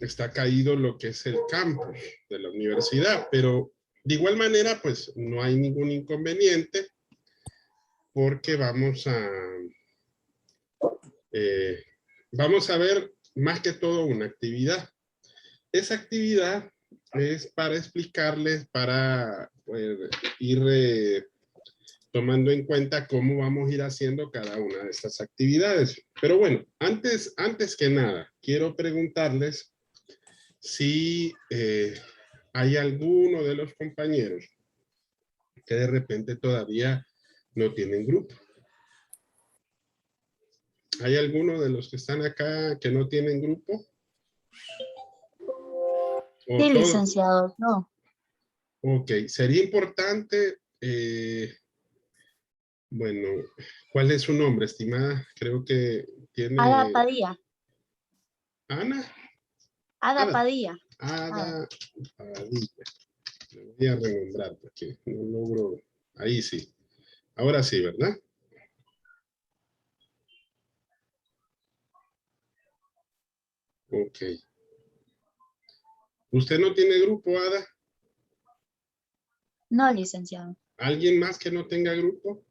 está caído lo que es el campus de la universidad, pero de igual manera, pues no hay ningún inconveniente porque vamos a ver más que todo una actividad. Esa actividad es para explicarles, para ir tomando en cuenta cómo vamos a ir haciendo cada una de estas actividades. Pero bueno, antes que nada, quiero preguntarles si hay alguno de los compañeros que de repente todavía no tienen grupo. ¿Hay alguno de los que están acá que no tienen grupo? ¿O Sí, todos? licenciado, no. Ok, sería importante, bueno, ¿cuál es su nombre, estimada? Creo que Ada tiene Padilla. Ana. Ada Ada. Padilla. Ada. Ada Padilla. Le voy a renombrar porque no logro. Ahí sí. Ahora sí, ¿verdad? Ok. ¿Usted no tiene grupo, Ada? No, licenciado. ¿Alguien más que no tenga grupo?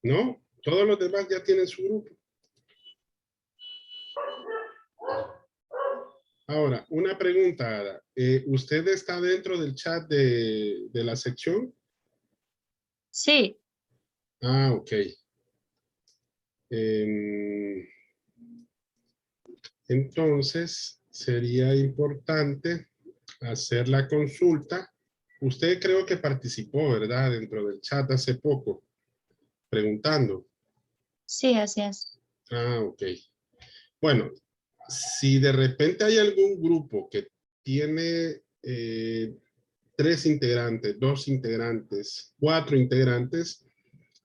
¿No? Todos los demás ya tienen su grupo. Ahora, una pregunta, Ada. ¿Usted está dentro del chat de la sección? Sí, Ah, ok. Em, entonces, sería importante hacer la consulta. Usted creo que participó, ¿verdad? Dentro del chat hace poco, preguntando. sí, así es. Ah, ok. Bueno, si de repente hay algún grupo que tiene 3 integrantes, 2 integrantes, 4 integrantes,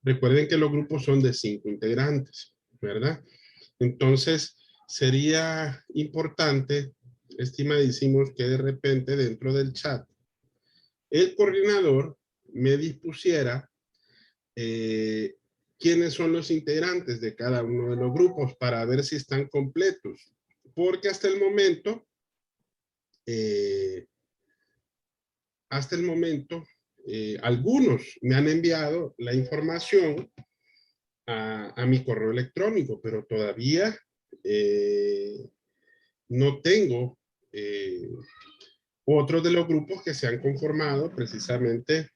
recuerden que los grupos son de 5 integrantes, ¿verdad? Entonces, sería importante, estimadísimos, que de repente dentro del chat, el coordinador me dispusiera quiénes son los integrantes de cada uno de los grupos para ver si están completos. Porque eh, hasta el momento, algunos me han enviado la información a mi correo electrónico, pero todavía no tengo otros de los grupos que se han conformado precisamente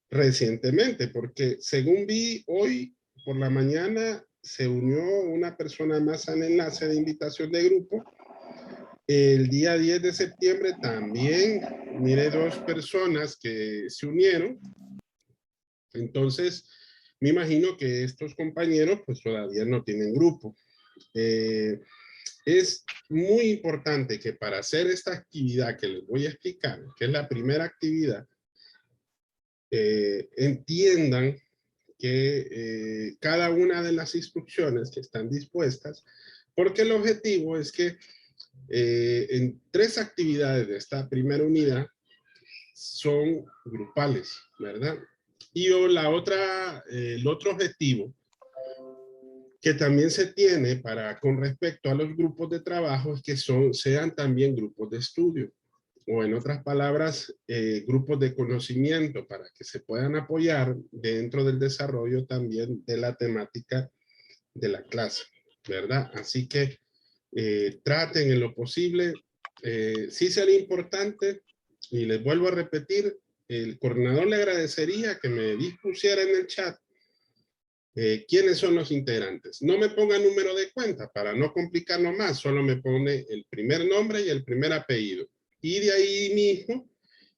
recientemente, porque según vi hoy por la mañana se unió una persona más al enlace de invitación de grupo. El día 10 de septiembre también miré 2 personas que se unieron. Entonces, me imagino que estos compañeros pues todavía no tienen grupo. Es muy importante que para hacer esta actividad que les voy a explicar, que es la primera actividad, entiendan que cada una de las instrucciones que están dispuestas, porque el objetivo es que en 3 actividades de esta primera unidad son grupales, ¿verdad? Y el otro objetivo que también se tiene con respecto a los grupos de trabajo es que sean también grupos de estudio, o en otras palabras, grupos de conocimiento para que se puedan apoyar dentro del desarrollo también de la temática de la clase, ¿verdad? Así que traten en lo posible, sí sería importante, y les vuelvo a repetir, el coordinador le agradecería que me dispusiera en el chat quiénes son los integrantes. No me ponga número de cuenta para no complicarlo más, solo me pone el primer nombre y el primer apellido. Y de ahí mismo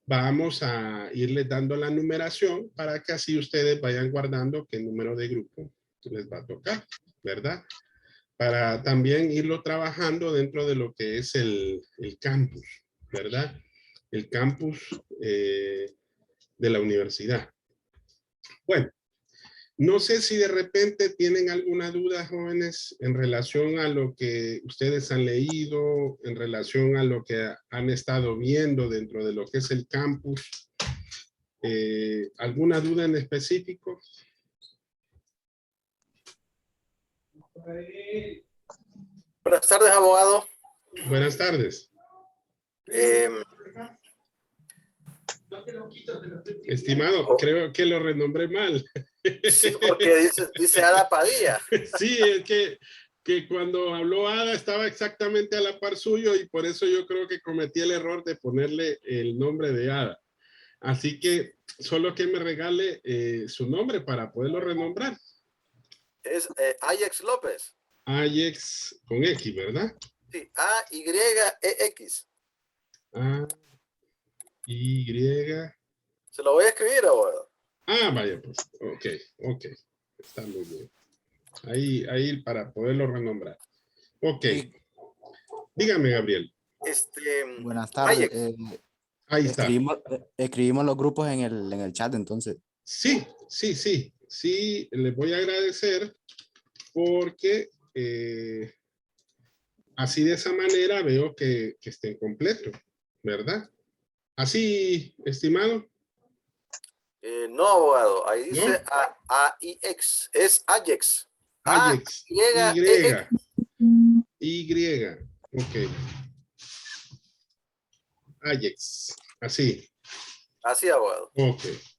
vamos a irles dando la numeración para que así ustedes vayan guardando qué número de grupo les va a tocar, ¿verdad? Para también irlo trabajando dentro de lo que es el campus, ¿verdad? El campus de la universidad. Bueno, no sé si de repente tienen alguna duda, jóvenes, en relación a lo que ustedes han leído, en relación a lo que han estado viendo dentro de lo que es el campus. ¿Alguna duda en específico? Buenas tardes, abogado. Buenas tardes. Estimado, creo que lo renombré mal. Sí, porque dice Ada Padilla. Sí, es que cuando habló Ada estaba exactamente a la par suyo y por eso yo creo que cometí el error de ponerle el nombre de Ada. Así que solo que me regale su nombre para poderlo renombrar. Es Ayex López. Ayex con X, ¿verdad? Sí, A-Y-E-X. A-Y. Se lo voy a escribir, abogado. Ah, vaya, pues. Ok. Está muy bien. Ahí para poderlo renombrar. Ok. Sí. Dígame, Gabriel. Buenas tardes. Ahí está. Escribimos los grupos en el chat, entonces. Sí, les voy a agradecer porque así de esa manera veo que estén completos, ¿verdad? Así, estimado. No, abogado. Ahí dice ¿No? A-I-X. Es Ayex. Ayex. A-Y-E-X. Y. Ok. Ayex. Así. Así, abogado.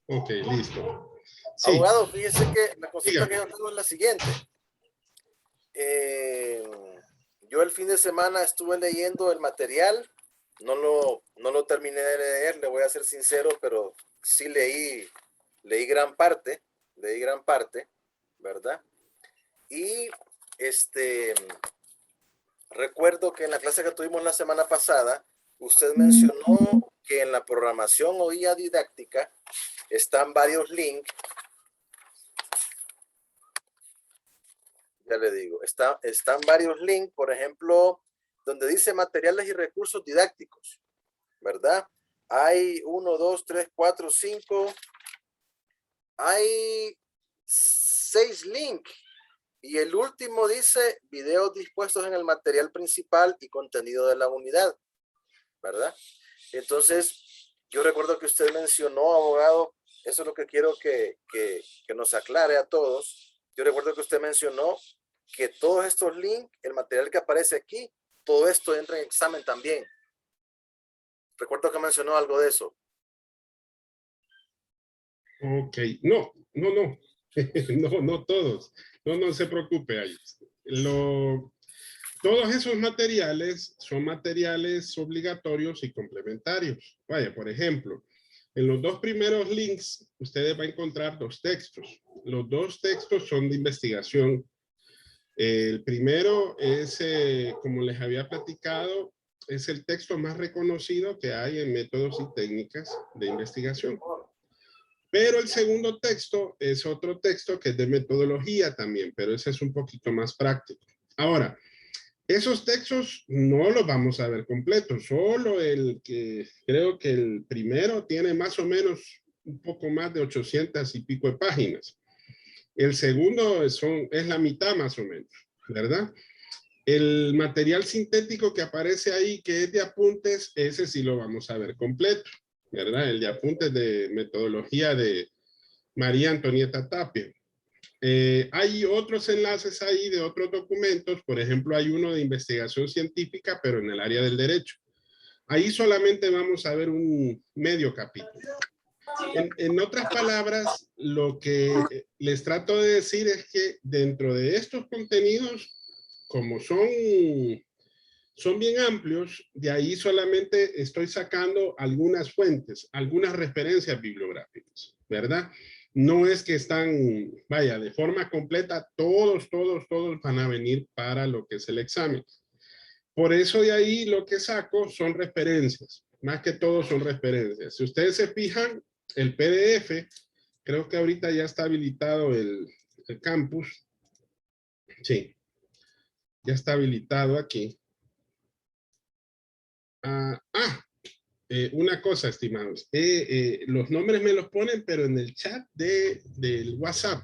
Ok, listo. Sí. Abogado, fíjese que la consulta Dígame. que yo tengo es la siguiente. Yo el fin de semana estuve leyendo el material. No lo terminé de leer, le voy a ser sincero, pero sí leí gran parte, ¿verdad? Y recuerdo que en la clase que tuvimos la semana pasada, usted mencionó que en la programación o guía didáctica están varios links. Ya le digo, están varios links, por ejemplo, donde dice materiales y recursos didácticos, ¿verdad? Hay 1, 2, 3, 4, 5. Hay 6 links. Y el último dice videos dispuestos en el material principal y contenido de la unidad, ¿verdad? Entonces, yo recuerdo que usted mencionó, abogado, eso es lo que quiero que nos aclare a todos. Yo recuerdo que usted mencionó que todos estos links, el material que aparece aquí, todo esto entra en examen también. Recuerdo que mencionó algo de eso. Ok, no. No todos. No se preocupe ahí. Todos esos materiales son materiales obligatorios y complementarios. Vaya, por ejemplo, en los 2 primeros links, ustedes van a encontrar 2 textos. Los 2 textos son de investigación. El primero es, como les había platicado, es el texto más reconocido que hay en métodos y técnicas de investigación. Pero el segundo texto es otro texto que es de metodología también, pero ese es un poquito más práctico. Ahora, esos textos no los vamos a ver completos, solo el que creo que el primero tiene más o menos un poco más de 800 y pico de páginas. El segundo es la mitad más o menos, ¿verdad? El material sintético que aparece ahí, que es de apuntes, ese sí lo vamos a ver completo, ¿verdad? El de apuntes de metodología de María Antonieta Tapia. Hay otros enlaces ahí de otros documentos, por ejemplo, hay uno de investigación científica, pero en el área del derecho. Ahí solamente vamos a ver un medio capítulo. En otras palabras, lo que les trato de decir es que dentro de estos contenidos, como son bien amplios, de ahí solamente estoy sacando algunas fuentes, algunas referencias bibliográficas, ¿verdad? No es que están, vaya, de forma completa, todos van a venir para lo que es el examen. Por eso de ahí lo que saco son referencias, más que todo son referencias. Si ustedes se fijan, el PDF, creo que ahorita ya está habilitado el campus. Sí, ya está habilitado aquí. Una cosa, estimados, los nombres me los ponen, pero en el chat del WhatsApp,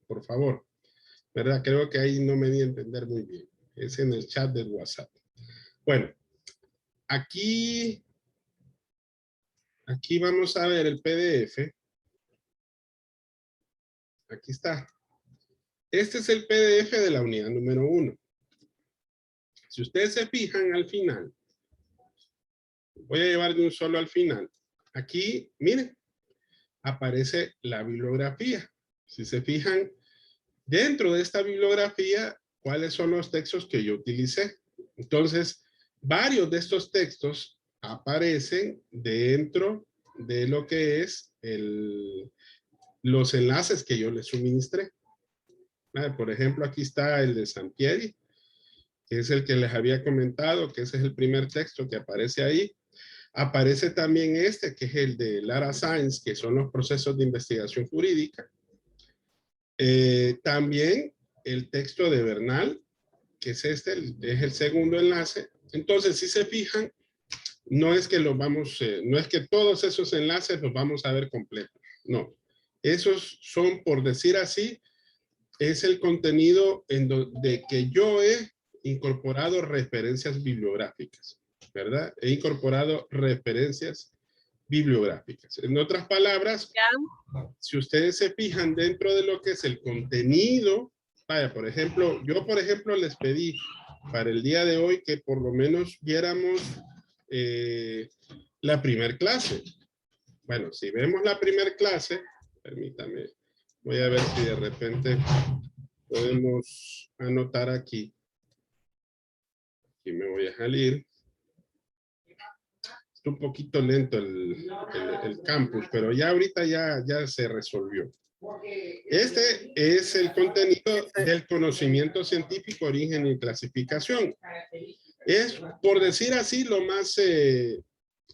por favor, ¿verdad? Creo que ahí no me di a entender muy bien. Es en el chat del WhatsApp. Bueno, aquí vamos a ver el PDF. Aquí está. Este es el PDF de la unidad número 1. Si ustedes se fijan al final, voy a llevar de un solo al final. Aquí, miren, aparece la bibliografía. Si se fijan, dentro de esta bibliografía, ¿cuáles son los textos que yo utilicé? Entonces, varios de estos textos aparecen dentro de lo que es los enlaces que yo les suministré. Por ejemplo, aquí está el de Sampieri, que es el que les había comentado, que ese es el primer texto que aparece ahí. Aparece también este, que es el de Lara Sáenz, que son los procesos de investigación jurídica. También el texto de Bernal, que es este, es el segundo enlace. Entonces, si se fijan, no es que no es que todos esos enlaces los vamos a ver completos. No, esos son, por decir así, es el contenido de que yo he incorporado referencias bibliográficas, ¿verdad? He incorporado referencias bibliográficas. En otras palabras, si ustedes se fijan dentro de lo que es el contenido, vaya, por ejemplo, yo por ejemplo les pedí para el día de hoy que por lo menos viéramos la primer clase. Bueno, si vemos la primer clase, permítame, voy a ver si de repente podemos anotar aquí. Aquí me voy a salir. Está un poquito lento el campus, pero ya ahorita ya se resolvió. Este es el contenido del conocimiento científico, origen y clasificación. Es, por decir así, lo más, es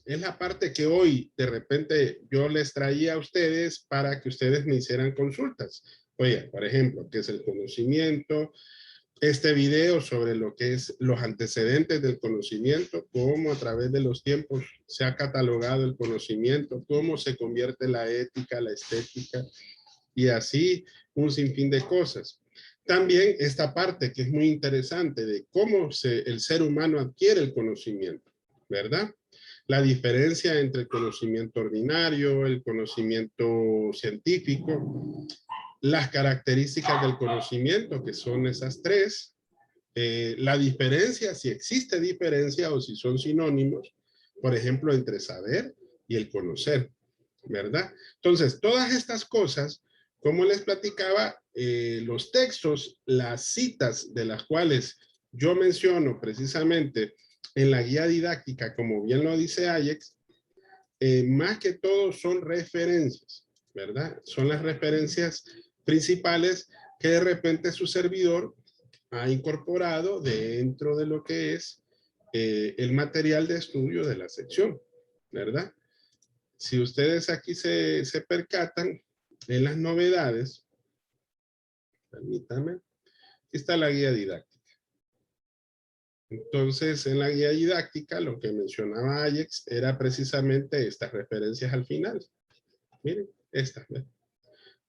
la parte que hoy de repente yo les traía a ustedes para que ustedes me hicieran consultas. Oye, por ejemplo, ¿qué es el conocimiento? Este video sobre lo que es los antecedentes del conocimiento, cómo a través de los tiempos se ha catalogado el conocimiento, cómo se convierte la ética, la estética y así un sinfín de cosas. También esta parte que es muy interesante de cómo el ser humano adquiere el conocimiento, ¿verdad? La diferencia entre el conocimiento ordinario, el conocimiento científico, las características del conocimiento, que son esas tres, la diferencia, si existe diferencia o si son sinónimos, por ejemplo, entre saber y el conocer, ¿verdad? Entonces, todas estas cosas, como les platicaba, los textos, las citas de las cuales yo menciono precisamente en la guía didáctica, como bien lo dice Ajax, más que todo son referencias, ¿verdad? Son las referencias principales que de repente su servidor ha incorporado dentro de lo que es el material de estudio de la sección, ¿verdad? Si ustedes aquí se percatan en las novedades, permítame, aquí está la guía didáctica. Entonces, en la guía didáctica, lo que mencionaba Ajax era precisamente estas referencias al final. Miren, esta, ¿ves?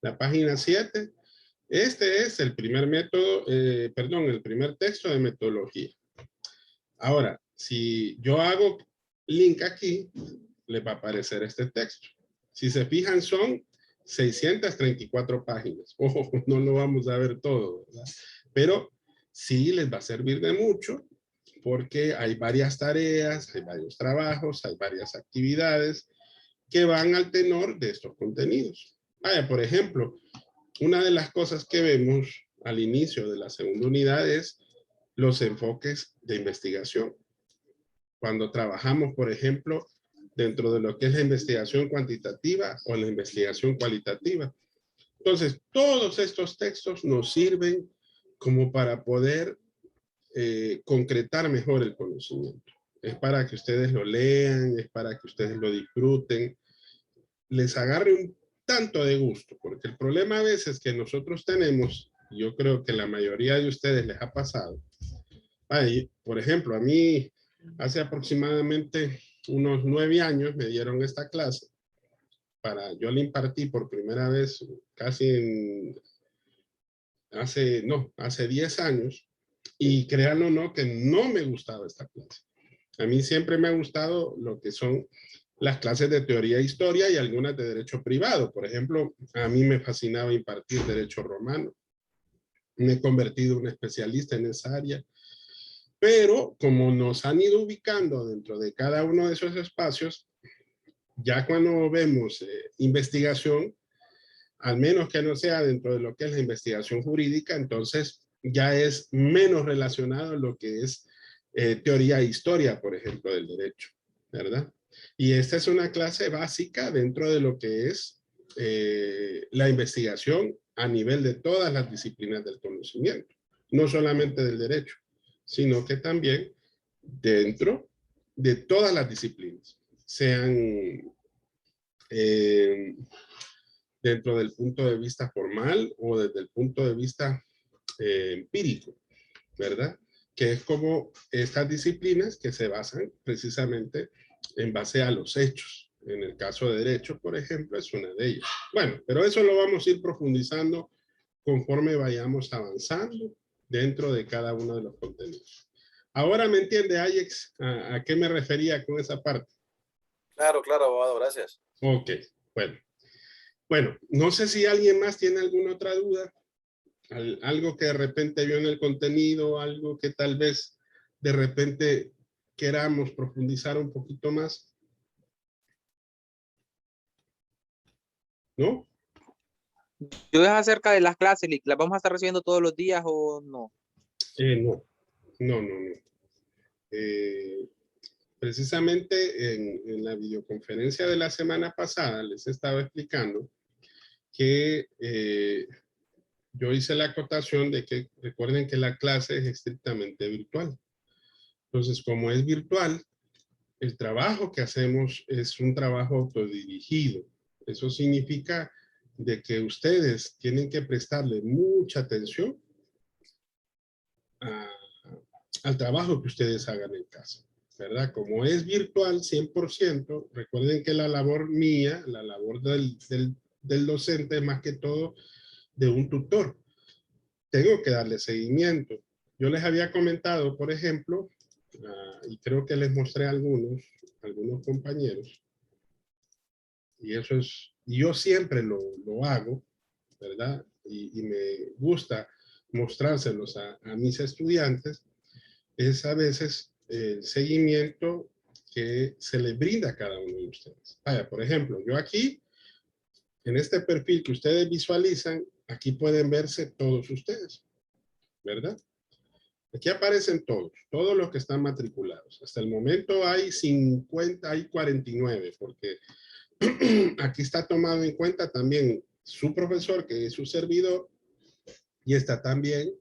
La página 7. Este es el primer método, el primer texto de metodología. Ahora, si yo hago link aquí, les va a aparecer este texto. Si se fijan, son 634 páginas. Ojo, no lo vamos a ver todo, ¿verdad? Pero sí les va a servir de mucho porque hay varias tareas, hay varios trabajos, hay varias actividades que van al tenor de estos contenidos. Vaya, por ejemplo, una de las cosas que vemos al inicio de la segunda unidad es los enfoques de investigación. Cuando trabajamos, por ejemplo, dentro de lo que es la investigación cuantitativa o la investigación cualitativa. Entonces, todos estos textos nos sirven como para poder concretar mejor el conocimiento. Es para que ustedes lo lean, es para que ustedes lo disfruten, les agarre un tanto de gusto, porque el problema a veces que nosotros tenemos, yo creo que la mayoría de ustedes les ha pasado. Por ejemplo, a mí hace aproximadamente unos 9 años me dieron esta clase. Yo la impartí por primera vez casi hace 10 años. Y créanlo o no, que no me gustaba esta clase. A mí siempre me ha gustado lo que son las clases de teoría e historia y algunas de derecho privado. Por ejemplo, a mí me fascinaba impartir derecho romano. me he convertido en un especialista en esa área. Pero como nos han ido ubicando dentro de cada uno de esos espacios, ya cuando vemos investigación, al menos que no sea dentro de lo que es la investigación jurídica, entonces ya es menos relacionado a lo que es teoría e historia, por ejemplo, del derecho, ¿verdad? Y esta es una clase básica dentro de lo que es la investigación a nivel de todas las disciplinas del conocimiento, no solamente del derecho, sino que también dentro de todas las disciplinas, sean dentro del punto de vista formal o desde el punto de vista empírico, ¿verdad? Que es como estas disciplinas que se basan precisamente en base a los hechos. En el caso de derecho, por ejemplo, es una de ellas. Bueno, pero eso lo vamos a ir profundizando conforme vayamos avanzando dentro de cada uno de los contenidos. Ahora me entiende, Ajax, a qué me refería con esa parte. Claro, claro, abogado, gracias. Ok, bueno. Bueno, no sé si alguien más tiene alguna otra duda, algo que de repente vio en el contenido, algo que tal vez de repente queramos profundizar un poquito más. ¿No? ¿Dudas acerca de las clases? ¿Las vamos a estar recibiendo todos los días o no? No. Precisamente en la videoconferencia de la semana pasada les estaba explicando que yo hice la acotación de que recuerden que la clase es estrictamente virtual. Entonces, como es virtual, el trabajo que hacemos es un trabajo autodirigido. Eso significa de que ustedes tienen que prestarle mucha atención al trabajo que ustedes hagan en casa, ¿verdad? Como es virtual 100%, recuerden que la labor mía, la labor del docente es más que todo de un tutor. Tengo que darle seguimiento. Yo les había comentado, por ejemplo, y creo que les mostré a algunos compañeros, y eso es, yo siempre lo hago, ¿verdad? Y me gusta mostrárselos a mis estudiantes, es a veces el seguimiento que se les brinda a cada uno de ustedes. Vaya, por ejemplo, yo aquí, en este perfil que ustedes visualizan, aquí pueden verse todos ustedes, ¿verdad? Aquí aparecen todos los que están matriculados. Hasta el momento hay 50, hay 49, porque aquí está tomado en cuenta también su profesor, que es su servidor, y está también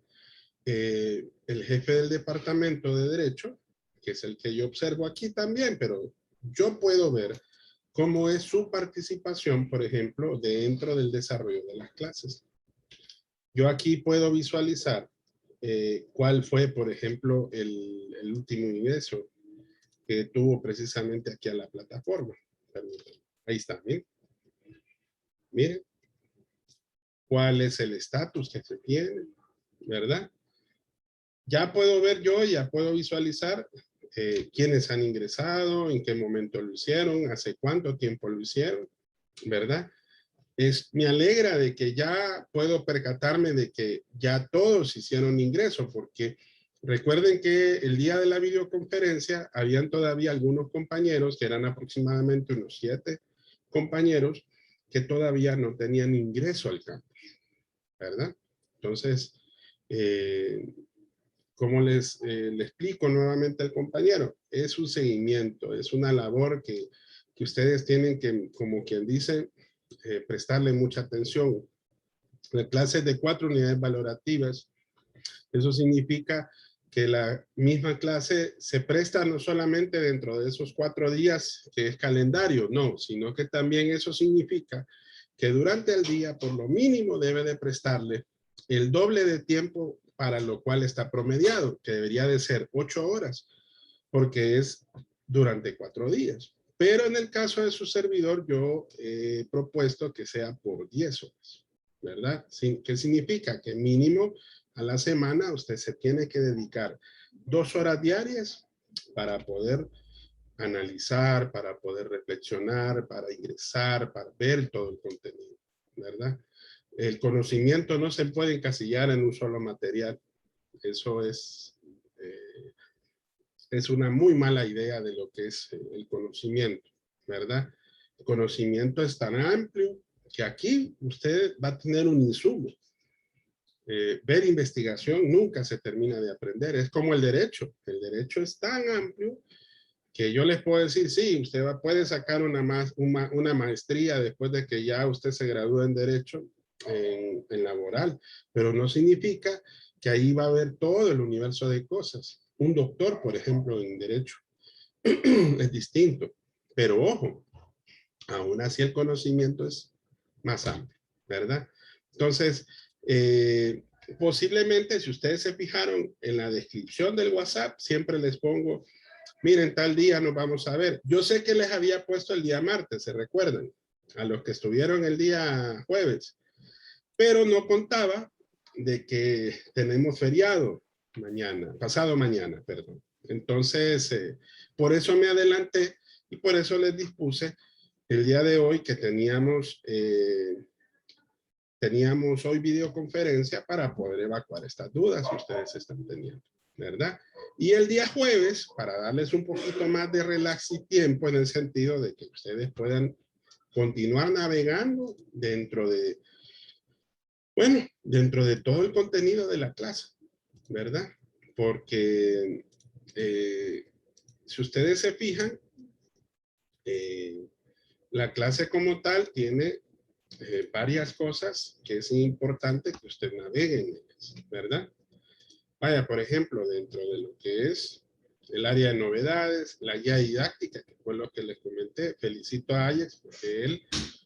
el jefe del departamento de Derecho, que es el que yo observo aquí también, pero yo puedo ver cómo es su participación, por ejemplo, dentro del desarrollo de las clases. Yo aquí puedo visualizar cuál fue, por ejemplo, el último ingreso que tuvo precisamente aquí a la plataforma. Ahí está, miren. Miren. ¿Cuál es el estatus que se tiene? ¿Verdad? Ya puedo ver yo, ya puedo visualizar quiénes han ingresado, en qué momento lo hicieron, hace cuánto tiempo lo hicieron, ¿verdad? Me alegra de que ya puedo percatarme de que ya todos hicieron ingreso, porque recuerden que el día de la videoconferencia habían todavía algunos compañeros, que eran aproximadamente unos 7 compañeros, que todavía no tenían ingreso al campus, ¿verdad? Entonces, como le explico nuevamente al compañero, es un seguimiento, es una labor que ustedes tienen que, como quien dice, prestarle mucha atención. La clase es de 4 unidades valorativas. Eso significa que la misma clase se presta no solamente dentro de esos 4 días que es calendario, no, sino que también eso significa que durante el día por lo mínimo debe de prestarle el doble de tiempo para lo cual está promediado, que debería de ser 8 horas, porque es durante 4 días. Pero en el caso de su servidor, yo he propuesto que sea por 10 horas, ¿verdad? ¿Qué significa? Que mínimo a la semana usted se tiene que dedicar 2 horas diarias para poder analizar, para poder reflexionar, para ingresar, para ver todo el contenido, ¿verdad? el conocimiento no se puede encasillar en un solo material. Eso es una muy mala idea de lo que es el conocimiento, ¿verdad? El conocimiento es tan amplio que aquí usted va a tener un insumo. Ver investigación nunca se termina de aprender. Es como el derecho. El derecho es tan amplio que yo les puedo decir, sí, usted puede sacar una maestría después de que ya usted se gradúe en derecho en laboral, pero no significa que ahí va a haber todo el universo de cosas. Un doctor, por ejemplo, en derecho es distinto, pero ojo, aún así el conocimiento es más amplio, ¿verdad? Entonces, posiblemente si ustedes se fijaron en la descripción del WhatsApp, siempre les pongo, miren, tal día nos vamos a ver. Yo sé que les había puesto el día martes, ¿se recuerdan? A los que estuvieron el día jueves, pero no contaba de que tenemos feriado mañana, pasado mañana, perdón. Entonces, por eso me adelanté y por eso les dispuse el día de hoy que teníamos hoy videoconferencia para poder evacuar estas dudas que ustedes están teniendo, ¿verdad? Y el día jueves, para darles un poquito más de relax y tiempo en el sentido de que ustedes puedan continuar navegando dentro de todo el contenido de la clase, ¿verdad? Porque si ustedes se fijan, la clase como tal tiene varias cosas que es importante que usted navegue en ellas, ¿verdad? Vaya, por ejemplo, dentro de lo que es el área de novedades, la guía didáctica, que fue lo que les comenté, felicito a Ajax porque él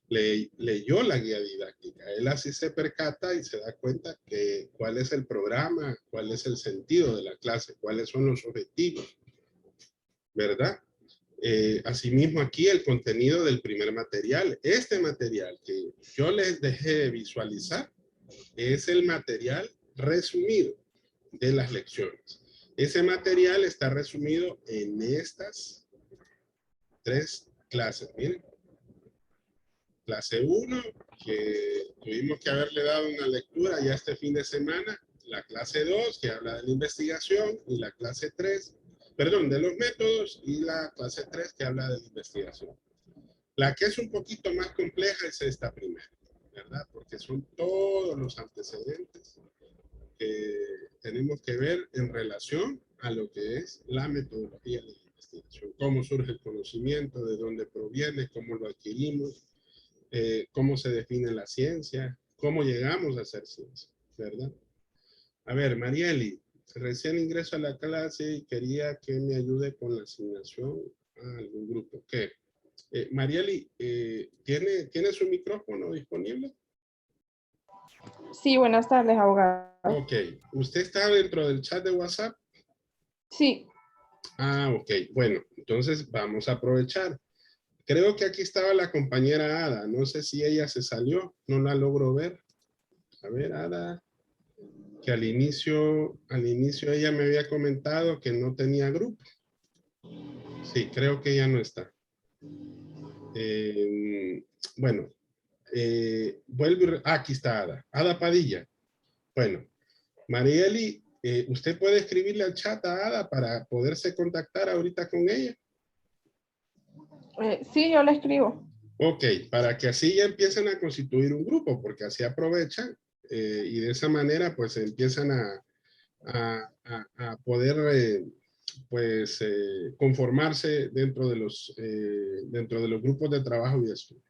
leyó la guía didáctica. Él así se percata y se da cuenta que cuál es el programa, cuál es el sentido de la clase, cuáles son los objetivos, ¿verdad? Asimismo aquí el contenido del primer material. Este material que yo les dejé visualizar es el material resumido de las lecciones. Ese material está resumido en estas 3 clases. Miren. Clase 1, que tuvimos que haberle dado una lectura ya este fin de semana. La clase 2, que habla de la investigación. Y la clase 3, perdón, de los métodos. Y la clase 3, que habla de la investigación. La que es un poquito más compleja es esta primera, ¿verdad? Porque son todos los antecedentes que tenemos que ver en relación a lo que es la metodología de la investigación. Cómo surge el conocimiento, de dónde proviene, cómo lo adquirimos, cómo se define la ciencia, cómo llegamos a hacer ciencia, ¿verdad? A ver, Marieli, recién ingreso a la clase y quería que me ayude con la asignación a algún grupo. ¿Qué? Marieli, ¿tiene su micrófono disponible? Sí, buenas tardes, abogado. Ok. ¿Usted está dentro del chat de WhatsApp? Sí. Ah, ok. Bueno, entonces vamos a aprovechar. Creo que aquí estaba la compañera Ada. No sé si ella se salió. No la logro ver. A ver, Ada. Que al inicio ella me había comentado que no tenía grupo. Sí, creo que ella no está. Bueno, vuelvo. Aquí está Ada. Ada Padilla. Bueno, Marieli, ¿usted puede escribirle al chat a Ada para poderse contactar ahorita con ella? Sí, yo le escribo. Ok, para que así ya empiecen a constituir un grupo, porque así aprovechan y de esa manera pues empiezan a poder conformarse dentro de los grupos de trabajo y de estudio.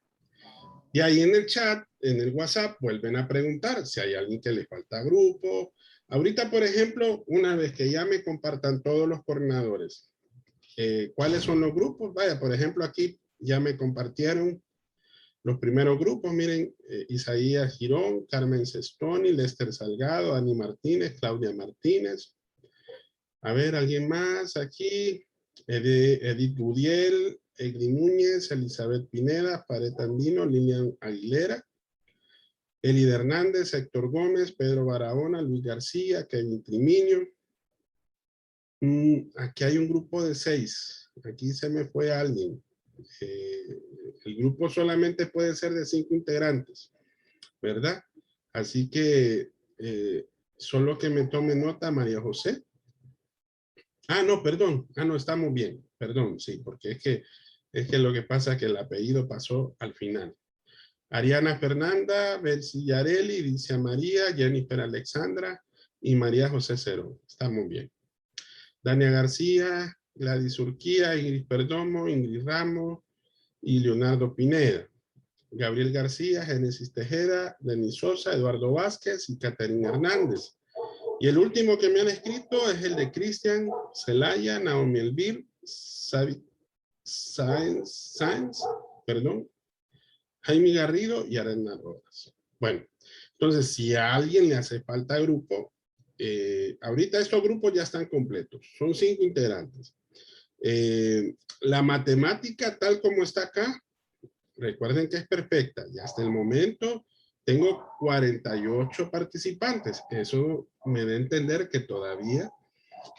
Y ahí en el chat, en el WhatsApp, vuelven a preguntar si hay alguien que le falta grupo. Ahorita, por ejemplo, una vez que ya me compartan todos los coordinadores, ¿cuáles son los grupos? Vaya, por ejemplo, aquí ya me compartieron los primeros grupos. Miren, Isaías Girón, Carmen Sestoni, Lester Salgado, Ani Martínez, Claudia Martínez. A ver, ¿alguien más aquí? Edith Budiel, Egli Núñez, Elizabeth Pineda, Pared Andino, Lilian Aguilera, Elida Hernández, Héctor Gómez, Pedro Barahona, Luis García, Kevin Trimiño. Aquí hay un grupo de 6. Aquí se me fue alguien. El grupo solamente puede ser de 5 integrantes, ¿verdad? Así que solo que me tome nota, María José. Ah, no, perdón. Ah, no, estamos bien. Perdón, sí, porque es que lo que pasa es que el apellido pasó al final. Ariana Fernanda, Betsy Yareli, Dicia María, Jennifer Alexandra y María José Cerón. Estamos bien. Dania García, Gladys Urquía, Ingrid Perdomo, Ingrid Ramos y Leonardo Pineda. Gabriel García, Génesis Tejeda, Denis Sosa, Eduardo Vázquez y Caterina Hernández. Y el último que me han escrito es el de Cristian Celaya, Naomi Elvir, Sáenz, perdón, Jaime Garrido y Arena Rodas. Bueno, entonces si a alguien le hace falta grupo, ahorita estos grupos ya están completos, son 5 integrantes. La matemática tal como está acá, recuerden que es perfecta, y hasta el momento tengo 48 participantes. Eso me da a entender que todavía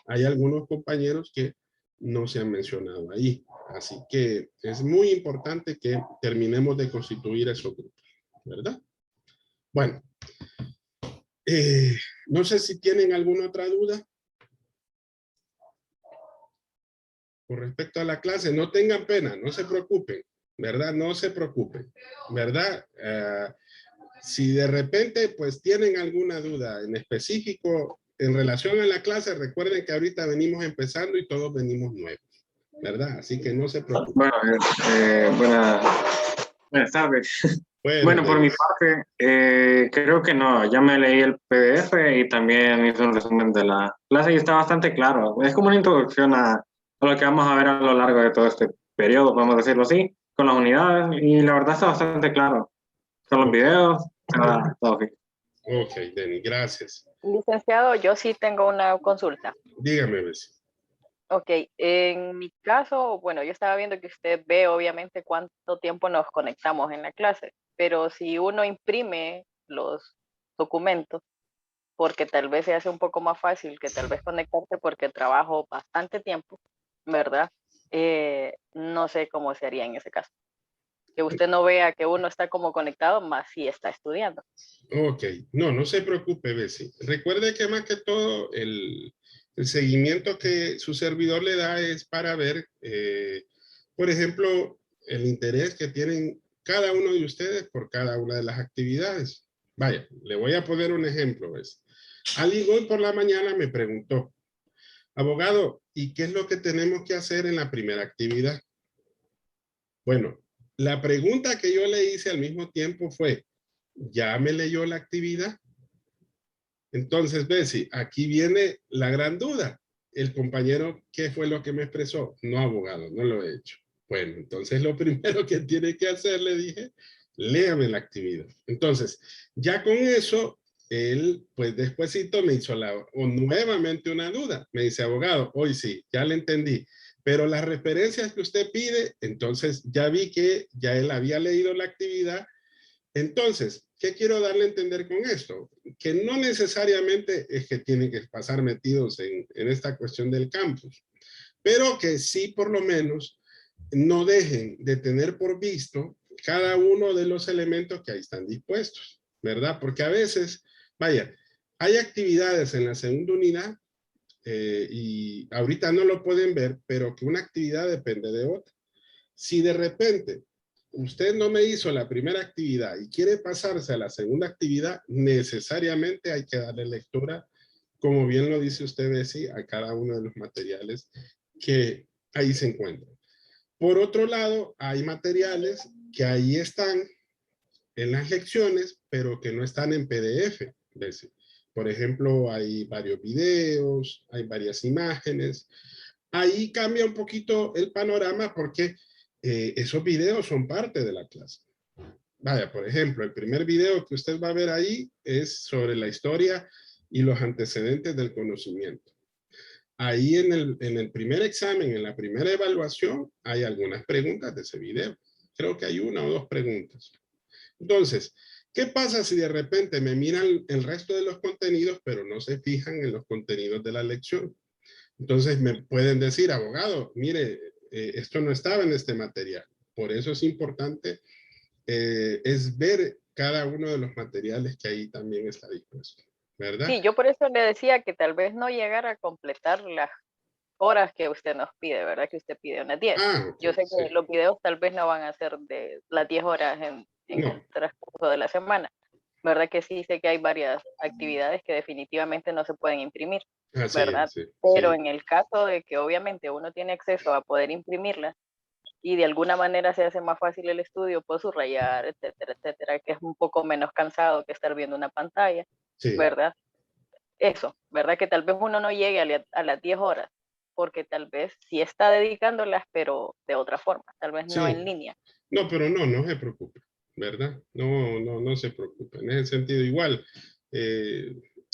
hay algunos compañeros que no se han mencionado ahí. Así que es muy importante que terminemos de constituir esos grupos, ¿verdad? Bueno, no sé si tienen alguna otra duda con respecto a la clase. No tengan pena, no se preocupen, ¿verdad? No se preocupen, ¿verdad? Si de repente pues tienen alguna duda en específico en relación a la clase, recuerden que ahorita venimos empezando y todos venimos nuevos, ¿verdad? Así que no se preocupen. Bueno, buenas tardes. Bueno, por mi parte, creo que no, ya me leí el PDF y también hice un resumen de la clase y está bastante claro. Es como una introducción a lo que vamos a ver a lo largo de todo este periodo, podemos decirlo así, con las unidades, y la verdad está bastante claro. Con los videos, todo bien. Ok, Denny, gracias. Licenciado, yo sí tengo una consulta. Dígame, Bessie. Ok, en mi caso, bueno, yo estaba viendo que usted ve obviamente cuánto tiempo nos conectamos en la clase, pero si uno imprime los documentos, porque tal vez se hace un poco más fácil que tal vez conectarse porque trabajo bastante tiempo, ¿verdad? No sé cómo se haría en ese caso. Que usted no vea que uno está como conectado, más si está estudiando. Ok, no se preocupe, Bessie. Recuerde que más que todo el seguimiento que su servidor le da es para ver, por ejemplo, el interés que tienen cada uno de ustedes por cada una de las actividades. Vaya, le voy a poner un ejemplo. ¿Ves? Alguien hoy por la mañana me preguntó, abogado, ¿y qué es lo que tenemos que hacer en la primera actividad? Bueno, la pregunta que yo le hice al mismo tiempo fue, ¿ya me leyó la actividad? Entonces, Bessie, aquí viene la gran duda. El compañero, ¿qué fue lo que me expresó? No, abogado, no lo he hecho. Bueno, entonces lo primero que tiene que hacer, le dije, léame la actividad. Entonces, ya con eso, él, pues despuésito me hizo nuevamente una duda. Me dice, abogado, hoy sí, ya le entendí. Pero las referencias que usted pide, entonces ya vi que ya él había leído la actividad. Entonces, ¿qué quiero darle a entender con esto? Que no necesariamente es que tienen que pasar metidos en esta cuestión del campus, pero que sí por lo menos no dejen de tener por visto cada uno de los elementos que ahí están dispuestos, ¿verdad? Porque a veces, vaya, hay actividades en la segunda unidad y ahorita no lo pueden ver, pero que una actividad depende de otra. Si de repente usted no me hizo la primera actividad y quiere pasarse a la segunda actividad, necesariamente hay que darle lectura, como bien lo dice usted, Bessie, a cada uno de los materiales que ahí se encuentran. Por otro lado, hay materiales que ahí están en las lecciones, pero que no están en PDF, Bessie. Por ejemplo, hay varios videos, hay varias imágenes. Ahí cambia un poquito el panorama porque esos videos son parte de la clase. Vaya, por ejemplo, el primer video que usted va a ver ahí es sobre la historia y los antecedentes del conocimiento. Ahí en el primer examen, en la primera evaluación, hay algunas preguntas de ese video. Creo que hay 1 o 2 preguntas. Entonces, ¿qué pasa si de repente me miran el resto de los contenidos, pero no se fijan en los contenidos de la lección? Entonces me pueden decir, abogado, mire, esto no estaba en este material. Por eso es importante es ver cada uno de los materiales que ahí también está dispuesto, ¿verdad? Sí, yo por eso le decía que tal vez no llegara a completar las horas que usted nos pide, ¿verdad? Que usted pide unas 10. Okay, yo sé que sí. los videos tal vez no van a ser de las 10 horas en el transcurso de la semana. ¿Verdad que sí? Sé que hay varias actividades que definitivamente no se pueden imprimir, ¿verdad? Sí, pero en el caso de que obviamente uno tiene acceso a poder imprimirlas y de alguna manera se hace más fácil el estudio, puedo subrayar, etcétera, etcétera, que es un poco menos cansado que estar viendo una pantalla, ¿verdad? Eso, ¿verdad? Que tal vez uno no llegue a las 10 horas, porque tal vez sí está dedicándolas, pero de otra forma, tal vez no en línea. No, pero no se preocupe, ¿verdad? No se preocupe. En ese sentido, igual,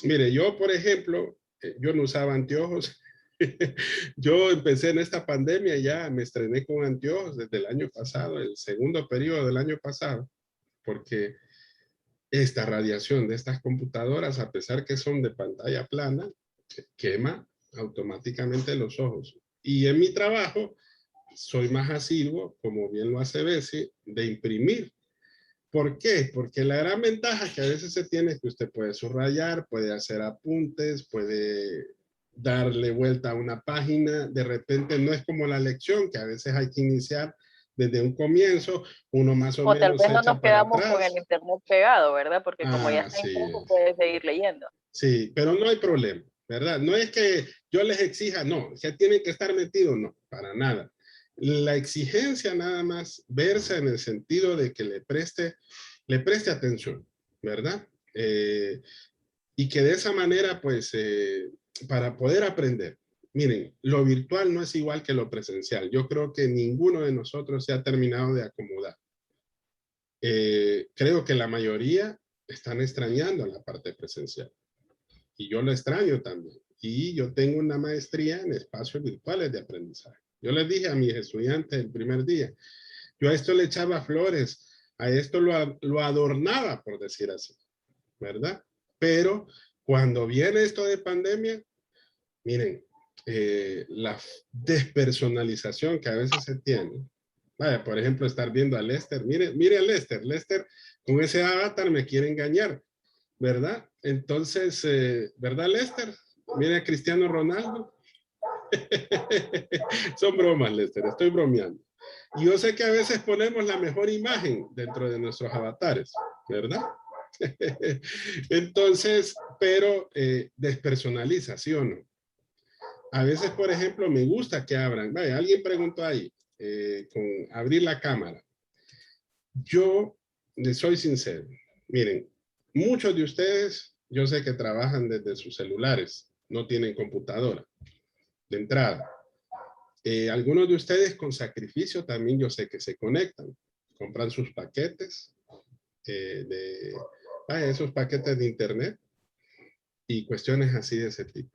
mire, yo, por ejemplo, yo no usaba anteojos. Yo empecé en esta pandemia, ya me estrené con anteojos desde el año pasado, el segundo periodo del año pasado, porque esta radiación de estas computadoras, a pesar que son de pantalla plana, quema automáticamente los ojos. Y en mi trabajo, soy más asiduo, como bien lo hace Bessie, de imprimir. ¿Por qué? Porque la gran ventaja que a veces se tiene es que usted puede subrayar, puede hacer apuntes, puede darle vuelta a una página. De repente no es como la lección, que a veces hay que iniciar desde un comienzo, uno más o menos tal vez no echa nos para quedamos atrás. con el internet pegado, ¿verdad? Porque como ya está impreso, puede seguir leyendo. Sí, pero no hay problema, ¿verdad? No es que yo les exija, no, que tienen que estar metidos, no, para nada. La exigencia nada más verse en el sentido de que le preste atención, ¿verdad? Y que de esa manera, pues, para poder aprender. Miren, lo virtual no es igual que lo presencial. Yo creo que ninguno de nosotros se ha terminado de acomodar. Creo que la mayoría están extrañando la parte presencial. Y yo lo extraño también. Y yo tengo una maestría en espacios virtuales de aprendizaje. Yo les dije a mis estudiantes el primer día, yo a esto le echaba flores, a esto lo adornaba, por decir así, ¿verdad? Pero cuando viene esto de pandemia, miren, la despersonalización que a veces se tiene. Vaya, por ejemplo, estar viendo a Lester. Mire a Lester. Lester, con ese avatar me quiere engañar, ¿verdad? Entonces, ¿verdad, Lester? Mire a Cristiano Ronaldo. Son bromas, Lester, estoy bromeando. Y yo sé que a veces ponemos la mejor imagen dentro de nuestros avatares, ¿verdad? Entonces, pero despersonaliza, ¿sí o no? A veces, por ejemplo, me gusta que abran. Vaya, alguien preguntó ahí, con abrir la cámara. Yo les soy sincero. Miren, muchos de ustedes, yo sé que trabajan desde sus celulares, no tienen computadora de entrada. Algunos de ustedes con sacrificio también yo sé que se conectan, compran sus paquetes, esos paquetes de internet y cuestiones así de ese tipo.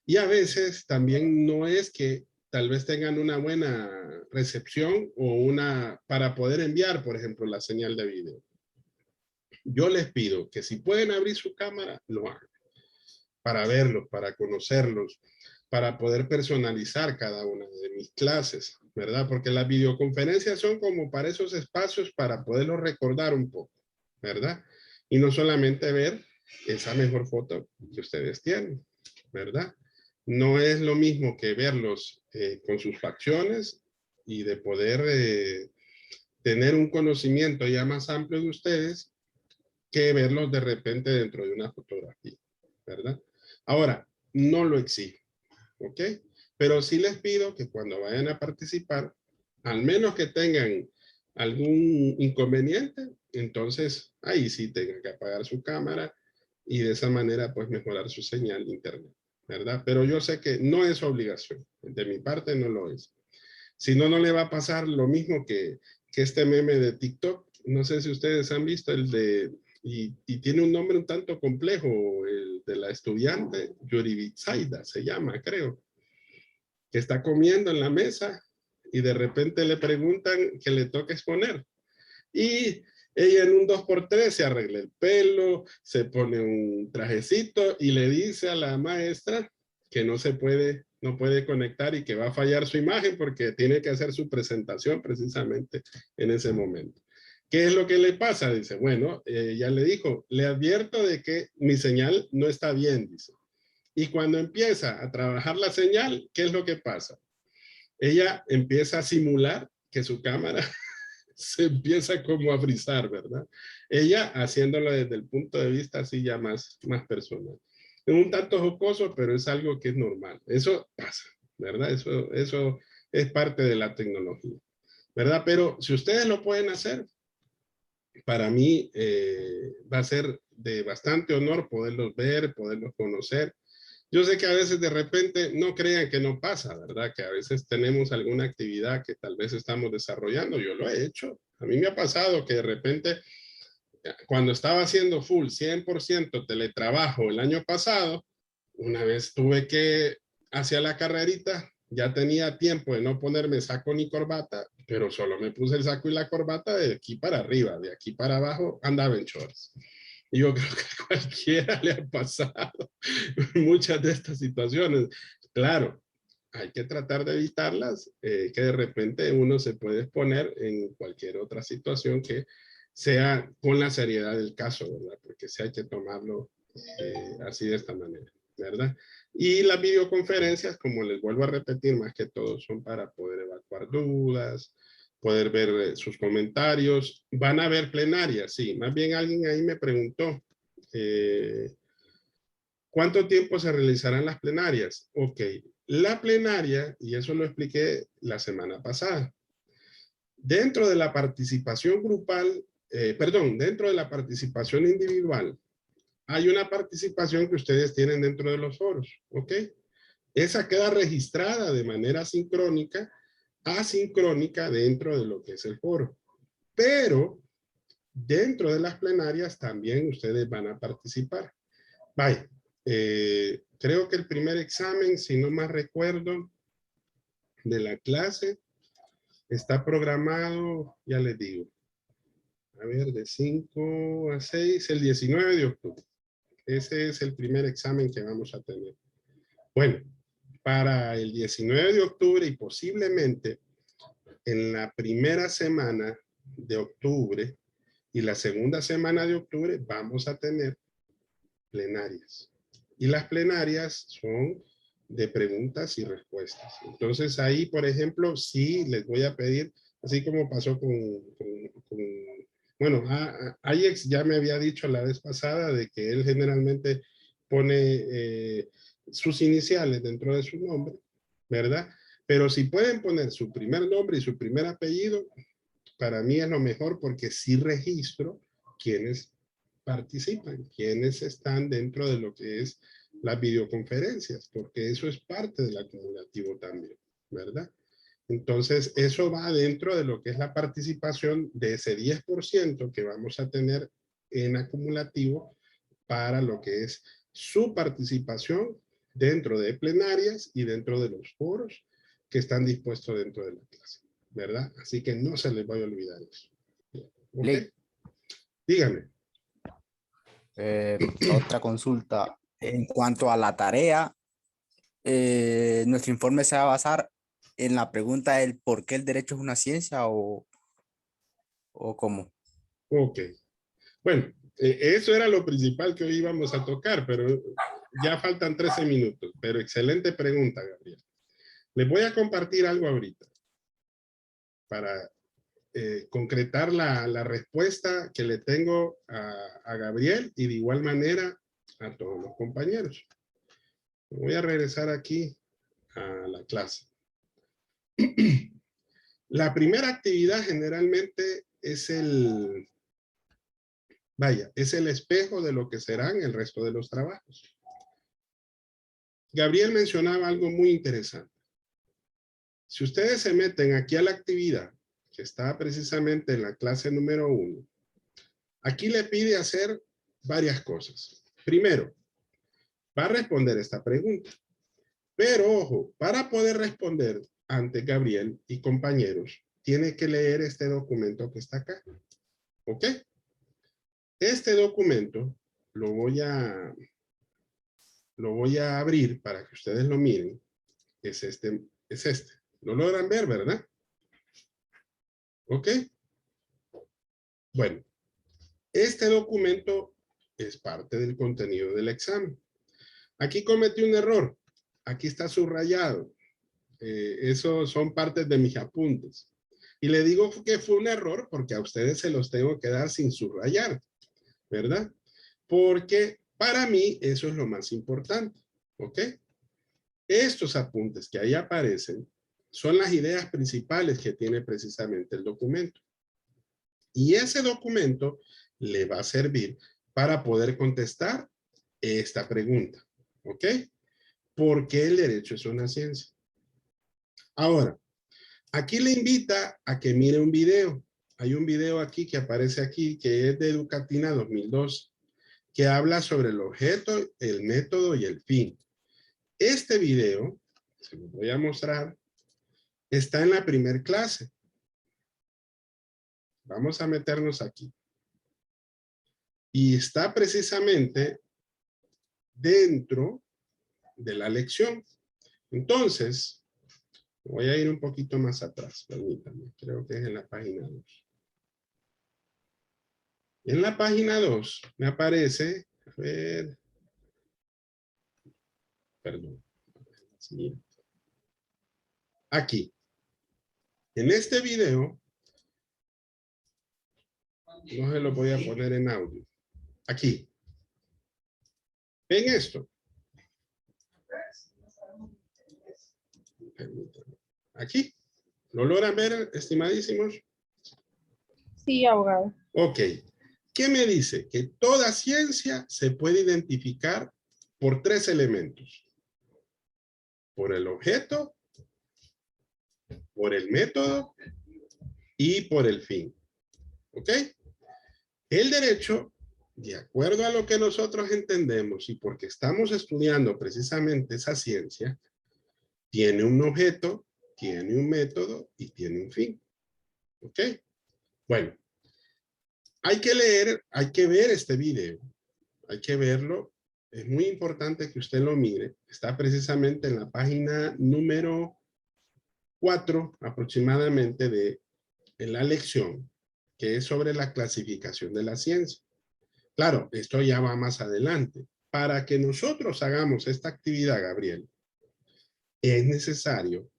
Y a veces también no es que tal vez tengan una buena recepción o para poder enviar, por ejemplo, la señal de video. Yo les pido que si pueden abrir su cámara, lo hagan. Para verlos, para conocerlos, para poder personalizar cada una de mis clases, ¿verdad? Porque las videoconferencias son como para esos espacios para poderlos recordar un poco, ¿verdad? Y no solamente ver esa mejor foto que ustedes tienen, ¿verdad? No es lo mismo que verlos con sus facciones y de poder tener un conocimiento ya más amplio de ustedes que verlos de repente dentro de una fotografía, ¿verdad? Ahora, no lo exijo, ¿ok? Pero sí les pido que cuando vayan a participar, al menos que tengan algún inconveniente, entonces ahí sí tengan que apagar su cámara y de esa manera pues mejorar su señal de internet, ¿verdad? Pero yo sé que no es obligación, de mi parte no lo es. Si no, no le va a pasar lo mismo que este meme de TikTok. No sé si ustedes han visto el de, y tiene un nombre un tanto complejo, el de la estudiante, Yoribitsaida se llama, creo, que está comiendo en la mesa y de repente le preguntan que le toque exponer. Y ella en un 2x3 se arregla el pelo, se pone un trajecito y le dice a la maestra que no puede conectar y que va a fallar su imagen porque tiene que hacer su presentación precisamente en ese momento. ¿Qué es lo que le pasa? Dice, bueno, ya le dijo, le advierto de que mi señal no está bien, dice. Y cuando empieza a trabajar la señal, ¿qué es lo que pasa? Ella empieza a simular que su cámara se empieza como a frizar, ¿verdad? Ella haciéndolo desde el punto de vista así ya más personal. Es un tanto jocoso, pero es algo que es normal. Eso pasa, ¿verdad? Eso es parte de la tecnología, ¿verdad? Pero si ustedes lo pueden hacer, para mí va a ser de bastante honor poderlos ver, poderlos conocer. Yo sé que a veces de repente no crean que no pasa, ¿verdad? Que a veces tenemos alguna actividad que tal vez estamos desarrollando. Yo lo he hecho. A mí me ha pasado que de repente, cuando estaba haciendo full 100% teletrabajo el año pasado, una vez tuve que, hacia la carrerita, ya tenía tiempo de no ponerme saco ni corbata, pero solo me puse el saco y la corbata de aquí para arriba, de aquí para abajo andaba en shorts. Y yo creo que a cualquiera le ha pasado muchas de estas situaciones. Claro, hay que tratar de evitarlas, que de repente uno se puede exponer en cualquier otra situación que sea con la seriedad del caso, ¿verdad? Porque sí hay que tomarlo así de esta manera, ¿verdad? Y las videoconferencias, como les vuelvo a repetir, más que todo son para poder evacuar dudas, poder ver sus comentarios. Van a haber plenarias, sí. Más bien alguien ahí me preguntó, ¿cuánto tiempo se realizarán las plenarias? Ok, la plenaria, y eso lo expliqué la semana pasada, dentro de la participación grupal, dentro de la participación individual, hay una participación que ustedes tienen dentro de los foros, ¿ok? Esa queda registrada de manera sincrónica, asincrónica dentro de lo que es el foro. Pero dentro de las plenarias también ustedes van a participar. Vaya, creo que el primer examen, si no más recuerdo, de la clase está programado, ya les digo, a ver, de 5 a 6, el 19 de octubre. Ese es el primer examen que vamos a tener. Bueno, para el 19 de octubre y posiblemente en la primera semana de octubre y la segunda semana de octubre vamos a tener plenarias. Y las plenarias son de preguntas y respuestas. Entonces ahí, por ejemplo, sí les voy a pedir, así como pasó bueno, Ayex ya me había dicho la vez pasada de que él generalmente pone sus iniciales dentro de su nombre, ¿verdad? Pero si pueden poner su primer nombre y su primer apellido, para mí es lo mejor porque sí registro quienes participan, quienes están dentro de lo que es las videoconferencias, porque eso es parte del acumulativo también, ¿verdad? Entonces, eso va dentro de lo que es la participación de ese 10% que vamos a tener en acumulativo para lo que es su participación dentro de plenarias y dentro de los foros que están dispuestos dentro de la clase, ¿verdad? Así que no se les vaya a olvidar eso. ¿Ok? Dígame. Otra consulta. En cuanto a la tarea, nuestro informe se va a basar en la pregunta del por qué el derecho es una ciencia o cómo. Ok. Bueno, eso era lo principal que hoy íbamos a tocar, pero ya faltan 13 minutos. Pero excelente pregunta, Gabriel. Les voy a compartir algo ahorita para concretar la respuesta que le tengo a Gabriel y de igual manera a todos los compañeros. Voy a regresar aquí a la clase. La primera actividad generalmente es es el espejo de lo que serán el resto de los trabajos. Gabriel mencionaba algo muy interesante. Si ustedes se meten aquí a la actividad, que está precisamente en la clase número 1, aquí le pide hacer varias cosas. Primero, va a responder esta pregunta. Pero ojo, para poder responder ante Gabriel y compañeros, tiene que leer este documento que está acá. ¿Ok? Este documento lo voy a abrir para que ustedes lo miren. Es este. Lo logran ver, ¿verdad? ¿Ok? Bueno, este documento es parte del contenido del examen. Aquí cometí un error. Aquí está subrayado. Eso son partes de mis apuntes. Y le digo que fue un error porque a ustedes se los tengo que dar sin subrayar, ¿verdad? Porque para mí eso es lo más importante, ¿ok? Estos apuntes que ahí aparecen son las ideas principales que tiene precisamente el documento. Y ese documento le va a servir para poder contestar esta pregunta, ¿ok? ¿Por qué el derecho es una ciencia? Ahora, aquí le invita a que mire un video. Hay un video aquí que aparece aquí que es de Educatina 2002, que habla sobre el objeto, el método y el fin. Este video, se lo voy a mostrar, está en la primer clase. Vamos a meternos aquí. Y está precisamente dentro de la lección. Entonces, voy a ir un poquito más atrás, permítanme. Creo que es en la página 2. En la página 2 me aparece, a ver, perdón, aquí. En este video, no se lo voy a poner en audio. Aquí. ¿Ven esto? Aquí. ¿Lo logran ver, estimadísimos? Sí, abogado. Ok. ¿Qué me dice? Que toda ciencia se puede identificar por 3 elementos. Por el objeto, por el método y por el fin. ¿Ok? El derecho, de acuerdo a lo que nosotros entendemos y porque estamos estudiando precisamente esa ciencia, tiene un objeto, tiene un método y tiene un fin. ¿Ok? Bueno, hay que leer, hay que ver este video. Hay que verlo. Es muy importante que usted lo mire. Está precisamente en la página número 4 aproximadamente de la lección, que es sobre la clasificación de la ciencia. Claro, esto ya va más adelante. Para que nosotros hagamos esta actividad, Gabriel, es necesario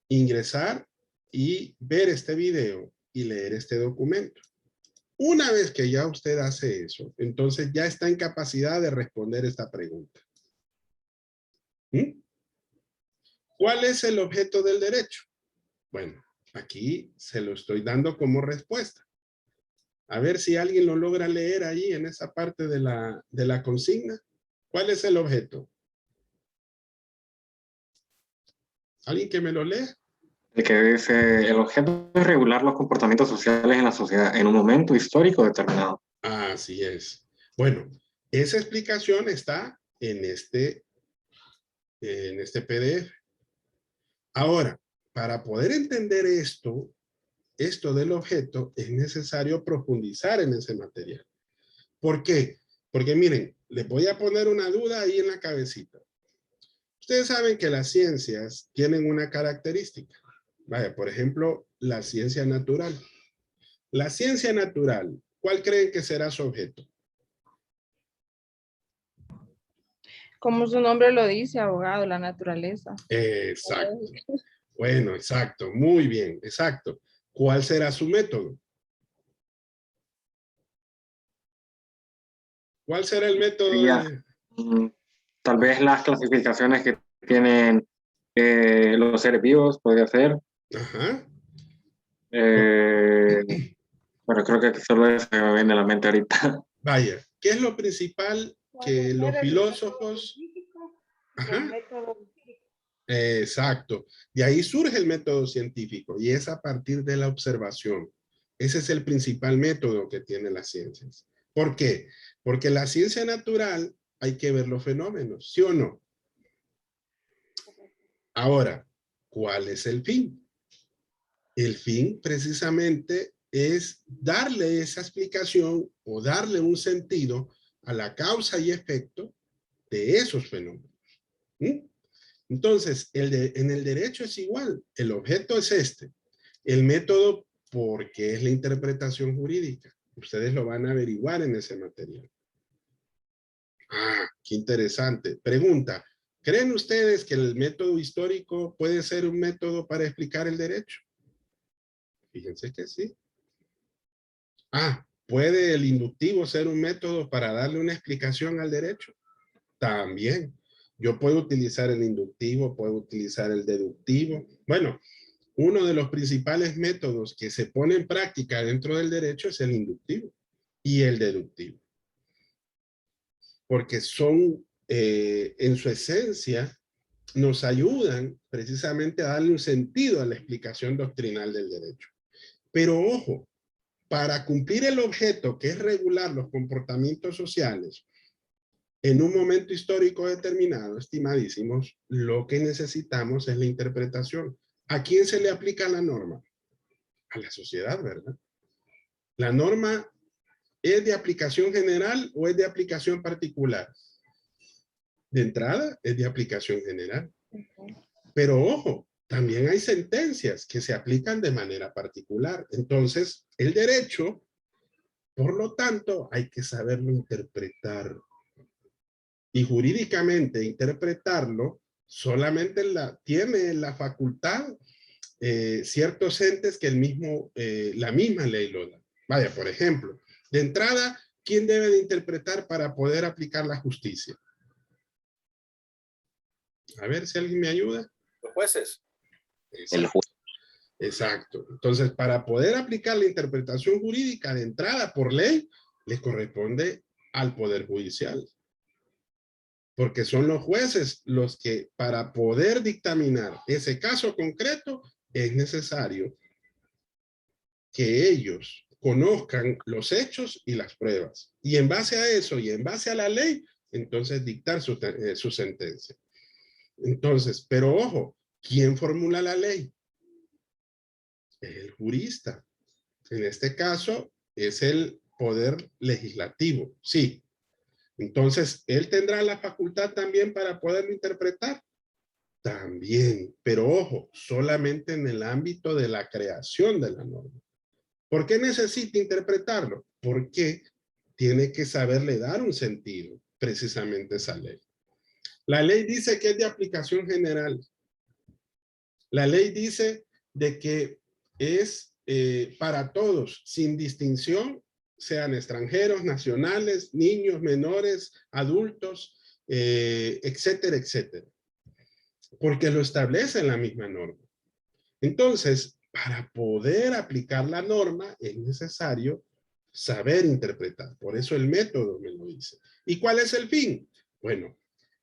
ingresar y ver este video y leer este documento. Una vez que ya usted hace eso, entonces ya está en capacidad de responder esta pregunta. ¿Mm? ¿Cuál es el objeto del derecho? Bueno, aquí se lo estoy dando como respuesta. A ver si alguien lo logra leer ahí en esa parte de la consigna. ¿Cuál es el objeto? ¿Alguien que me lo lea? El que dice, el objeto es regular los comportamientos sociales en la sociedad en un momento histórico determinado. Así es. Bueno, esa explicación está en este PDF. Ahora, para poder entender esto del objeto, es necesario profundizar en ese material. ¿Por qué? Porque miren, les voy a poner una duda ahí en la cabecita. Ustedes saben que las ciencias tienen una característica. Vaya, por ejemplo, la ciencia natural. La ciencia natural, ¿cuál creen que será su objeto? Como su nombre lo dice, abogado, la naturaleza. Exacto. Bueno, exacto. Muy bien, exacto. ¿Cuál será su método? ¿Cuál será el método? Tal vez las clasificaciones que tienen los seres vivos, podría ser. Ajá. Pero creo que solo eso me viene a la mente ahorita. Vaya, ¿qué es lo principal que los filósofos... Ajá. Exacto. De ahí surge el método científico y es a partir de la observación. Ese es el principal método que tienen las ciencias. ¿Por qué? Porque la ciencia natural hay que ver los fenómenos, ¿sí o no? Ahora, ¿cuál es el fin? El fin precisamente es darle esa explicación o darle un sentido a la causa y efecto de esos fenómenos. ¿Mm? Entonces, en el derecho es igual. El objeto es este. El método, porque es la interpretación jurídica. Ustedes lo van a averiguar en ese material. Ah, qué interesante. Pregunta, ¿creen ustedes que el método histórico puede ser un método para explicar el derecho? Fíjense que sí. Ah, ¿puede el inductivo ser un método para darle una explicación al derecho? También. Yo puedo utilizar el inductivo, puedo utilizar el deductivo. Bueno, uno de los principales métodos que se pone en práctica dentro del derecho es el inductivo y el deductivo. Porque son, en su esencia, nos ayudan precisamente a darle un sentido a la explicación doctrinal del derecho. Pero ojo, para cumplir el objeto que es regular los comportamientos sociales en un momento histórico determinado, estimadísimos, lo que necesitamos es la interpretación. ¿A quién se le aplica la norma? A la sociedad, ¿verdad? La norma ¿es de aplicación general o es de aplicación particular? De entrada, es de aplicación general. Pero ojo, también hay sentencias que se aplican de manera particular. Entonces, el derecho, por lo tanto, hay que saberlo interpretar. Y jurídicamente interpretarlo solamente tiene la facultad ciertos entes que la misma ley lo da. Vaya, por ejemplo, de entrada, ¿quién debe de interpretar para poder aplicar la justicia? A ver si alguien me ayuda. Los jueces. Exacto. El juez. Exacto. Entonces, para poder aplicar la interpretación jurídica de entrada por ley, le corresponde al Poder Judicial. Porque son los jueces los que, para poder dictaminar ese caso concreto, es necesario que ellos conozcan los hechos y las pruebas. Y en base a eso y en base a la ley, entonces dictar su sentencia. Entonces, pero ojo, ¿quién formula la ley? El jurista. En este caso, es el poder legislativo. Sí. Entonces, ¿él tendrá la facultad también para poderlo interpretar? También. Pero ojo, solamente en el ámbito de la creación de la norma. ¿Por qué necesita interpretarlo? Porque tiene que saberle dar un sentido, precisamente a esa ley. La ley dice que es de aplicación general. La ley dice de que es para todos, sin distinción, sean extranjeros, nacionales, niños, menores, adultos, etcétera, etcétera. Porque lo establece en la misma norma. Entonces, para poder aplicar la norma es necesario saber interpretar. Por eso el método me lo dice. ¿Y cuál es el fin? Bueno,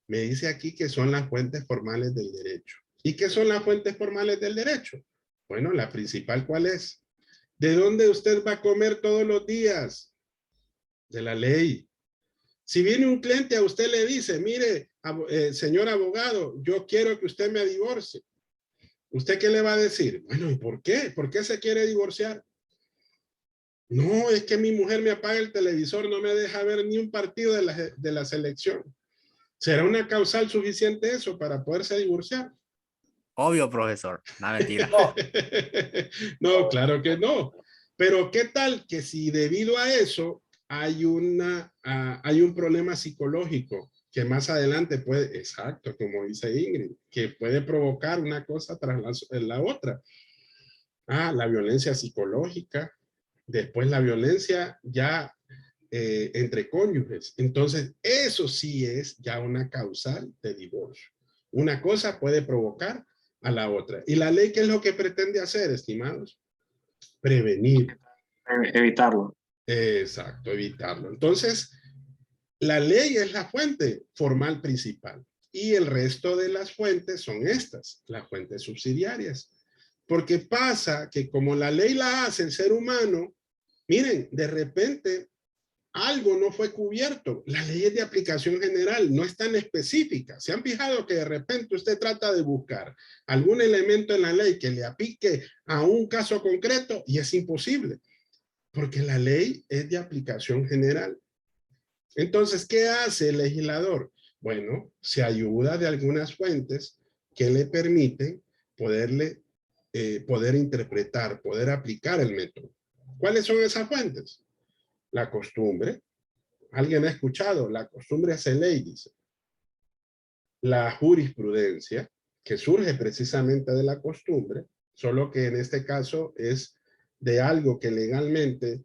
me dice aquí que son las fuentes formales del derecho. ¿Y qué son las fuentes formales del derecho? Bueno, la principal, ¿cuál es? ¿De dónde usted va a comer todos los días? De la ley. Si viene un cliente a usted le dice, mire, señor abogado, yo quiero que usted me divorcie. ¿Usted qué le va a decir? Bueno, ¿y por qué? ¿Por qué se quiere divorciar? No, es que mi mujer me apaga el televisor, no me deja ver ni un partido de la selección. ¿Será una causal suficiente eso para poderse divorciar? Obvio, profesor. No, mentira. No, claro que no. Pero ¿qué tal que si debido a eso hay un problema psicológico que más adelante puede, exacto, como dice Ingrid, que puede provocar una cosa tras la otra? La violencia psicológica, después la violencia ya entre cónyuges. Entonces, eso sí es ya una causal de divorcio. Una cosa puede provocar a la otra. ¿Y la ley qué es lo que pretende hacer, estimados? Prevenir. Evitarlo. Exacto, evitarlo. Entonces, la ley es la fuente formal principal. Y el resto de las fuentes son estas, las fuentes subsidiarias. Porque pasa que como la ley la hace el ser humano, miren, de repente algo no fue cubierto. La ley es de aplicación general, no es tan específica. ¿Se han fijado que de repente usted trata de buscar algún elemento en la ley que le aplique a un caso concreto y es imposible? Porque la ley es de aplicación general. Entonces, ¿qué hace el legislador? Bueno, se ayuda de algunas fuentes que le permiten poder interpretar, poder aplicar el método. ¿Cuáles son esas fuentes? la costumbre. ¿Alguien ha escuchado? La costumbre hace ley, dice. La jurisprudencia, que surge precisamente de la costumbre, solo que en este caso es de algo que legalmente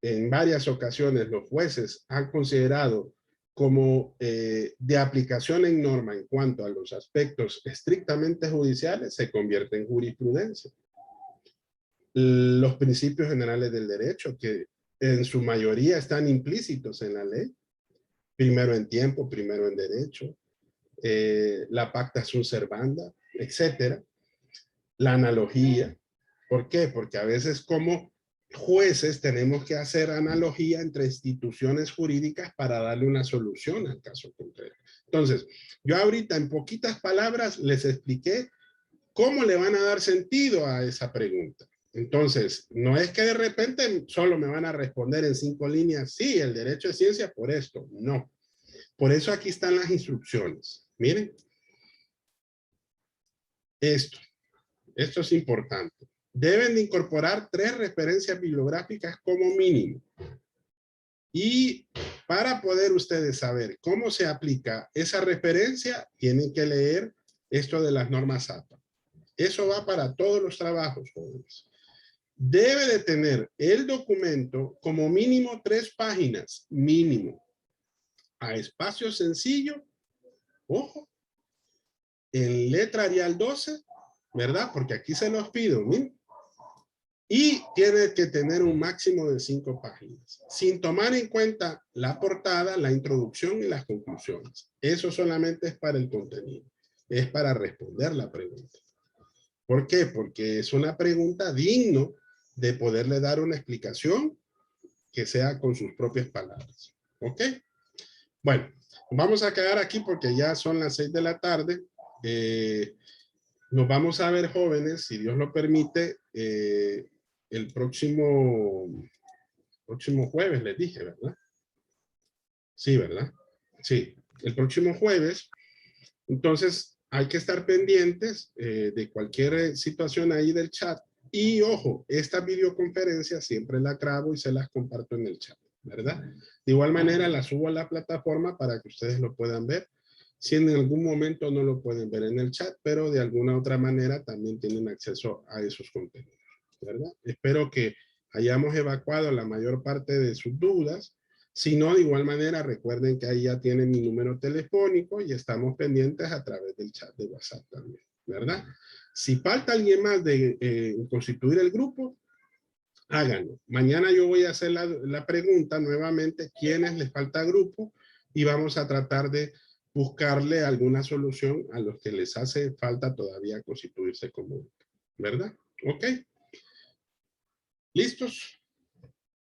en varias ocasiones los jueces han considerado como de aplicación en norma en cuanto a los aspectos estrictamente judiciales, se convierte en jurisprudencia. Los principios generales del derecho, que en su mayoría están implícitos en la ley, primero en tiempo, primero en derecho, la pacta sunt servanda, etcétera. La analogía. ¿Por qué? Porque a veces como jueces tenemos que hacer analogía entre instituciones jurídicas para darle una solución al caso concreto. Entonces, yo ahorita en poquitas palabras les expliqué cómo le van a dar sentido a esa pregunta. Entonces, no es que de repente solo me van a responder en 5 líneas, sí, el derecho es ciencia por esto. No. Por eso aquí están las instrucciones. Miren. Esto es importante. Deben de incorporar 3 referencias bibliográficas como mínimo. Y para poder ustedes saber cómo se aplica esa referencia, tienen que leer esto de las normas APA. Eso va para todos los trabajos, jóvenes. Debe de tener el documento como mínimo 3 páginas, mínimo. A espacio sencillo, ojo, en letra Arial 12, ¿verdad? Porque aquí se los pido, miren. Y tiene que tener un máximo de 5 páginas, sin tomar en cuenta la portada, la introducción y las conclusiones. Eso solamente es para el contenido, es para responder la pregunta. ¿Por qué? Porque es una pregunta digno de poderle dar una explicación que sea con sus propias palabras. ¿Ok? Bueno, vamos a quedar aquí porque ya son las 6 de la tarde. Nos vamos a ver, jóvenes, si Dios lo permite, el próximo jueves, les dije, ¿verdad? Sí, ¿verdad? Sí, el próximo jueves. Entonces, hay que estar pendientes de cualquier situación ahí del chat. Y, ojo, esta videoconferencia siempre la grabo y se las comparto en el chat, ¿verdad? De igual manera, la subo a la plataforma para que ustedes lo puedan ver. Si en algún momento no lo pueden ver en el chat, pero de alguna otra manera también tienen acceso a esos contenidos, ¿verdad? Espero que hayamos evacuado la mayor parte de sus dudas. Si no, de igual manera, recuerden que ahí ya tienen mi número telefónico y estamos pendientes a través del chat de WhatsApp también, ¿verdad? Si falta alguien más de constituir el grupo, háganlo. Mañana yo voy a hacer la pregunta nuevamente, ¿quiénes les falta grupo? Y vamos a tratar de buscarle alguna solución a los que les hace falta todavía constituirse como grupo, ¿verdad? ¿Ok? ¿Listos?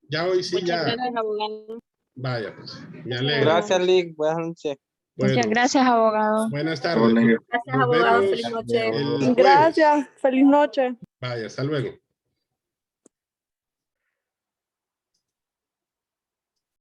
Ya hoy sí, Muchas Muchas gracias. gracias, abogado. Vaya, pues, me alegro. Gracias, Lick. Buenas noches. Muchas Bueno, gracias, abogado. buenas tardes. Hola. Gracias, Nos abogado. vemos Feliz noche. el jueves. Gracias. Feliz noche. Vaya, hasta luego.